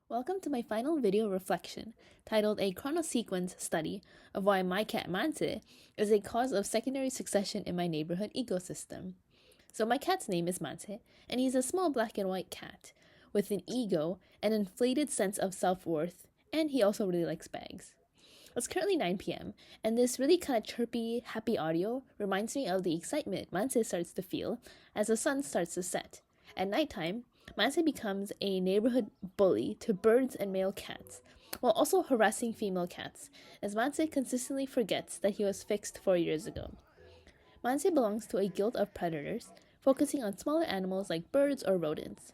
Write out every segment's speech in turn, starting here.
Welcome to my final video reflection, titled A Chronosequence Study of Why My Cat Manse is a Cause of Secondary Succession in My Neighborhood Ecosystem. So my cat's name is Manse, and he's a small black and white cat with an ego, an inflated sense of self-worth, and he also really likes bags. It's currently 9 p.m., and this really kind of chirpy, happy audio reminds me of the excitement Manse starts to feel as the sun starts to set. At nighttime, Manse becomes a neighborhood bully to birds and male cats, while also harassing female cats, as Manse consistently forgets that he was fixed 4 years ago. Manse belongs to a guild of predators, focusing on smaller animals like birds or rodents.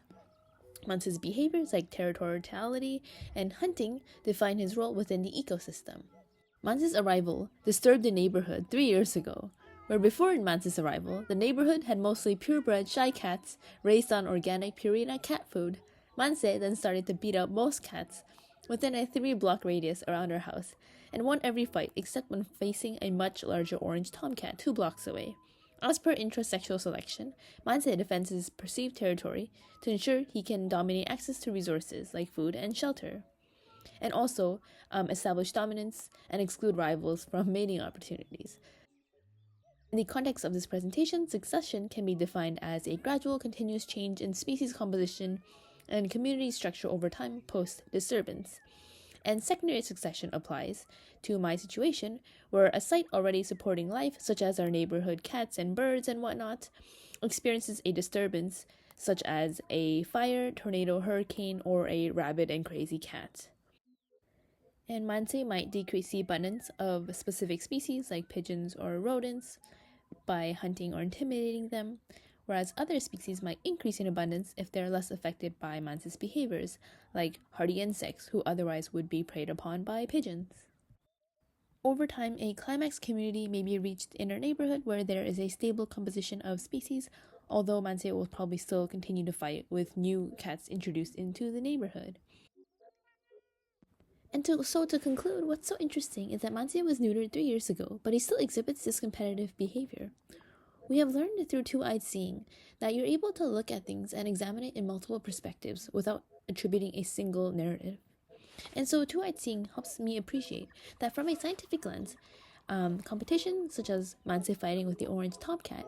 Manse's behaviors like territoriality and hunting define his role within the ecosystem. Manse's arrival disturbed the neighborhood 3 years ago, where before Manse's arrival, the neighborhood had mostly purebred shy cats raised on organic Purina cat food. Manse then started to beat up most cats within a 3-block radius around her house, and won every fight except when facing a much larger orange tomcat 2 blocks away. As per intrasexual selection, Manse defends his perceived territory to ensure he can dominate access to resources like food and shelter, and also establish dominance and exclude rivals from mating opportunities. In the context of this presentation, succession can be defined as a gradual, continuous change in species composition and community structure over time post-disturbance. And secondary succession applies to my situation, where a site already supporting life, such as our neighborhood cats and birds and whatnot, experiences a disturbance, such as a fire, tornado, hurricane, or a rabid and crazy cat. And Manse might decrease the abundance of specific species like pigeons or rodents by hunting or intimidating them, whereas other species might increase in abundance if they're less affected by Manse's behaviors, like hardy insects who otherwise would be preyed upon by pigeons. Over time, a climax community may be reached in our neighborhood where there is a stable composition of species, although Manse will probably still continue to fight with new cats introduced into the neighborhood. And to conclude, what's so interesting is that Manse was neutered 3 years ago, but he still exhibits this competitive behavior. We have learned through two-eyed seeing that you're able to look at things and examine it in multiple perspectives without attributing a single narrative. And so two-eyed seeing helps me appreciate that from a scientific lens, competition, such as Manse fighting with the orange tomcat,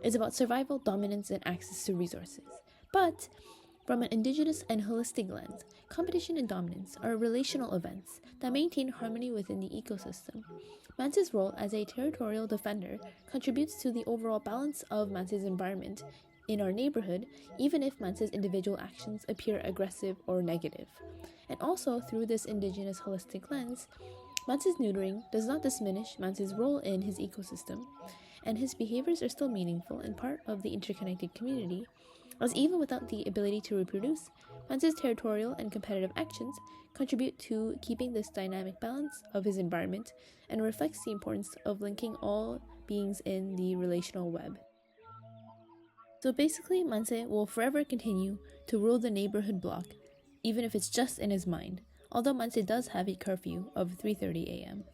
is about survival, dominance, and access to resources. But from an indigenous and holistic lens, competition and dominance are relational events that maintain harmony within the ecosystem. Manse's role as a territorial defender contributes to the overall balance of Manse's environment in our neighborhood, even if Manse's individual actions appear aggressive or negative. And also, through this indigenous holistic lens, Manse's neutering does not diminish Manse's role in his ecosystem, and his behaviors are still meaningful and part of the interconnected community, as even without the ability to reproduce, Manse's territorial and competitive actions contribute to keeping this dynamic balance of his environment and reflects the importance of linking all beings in the relational web. So basically, Manse will forever continue to rule the neighborhood block, even if it's just in his mind, although Manse does have a curfew of 3:30 a.m.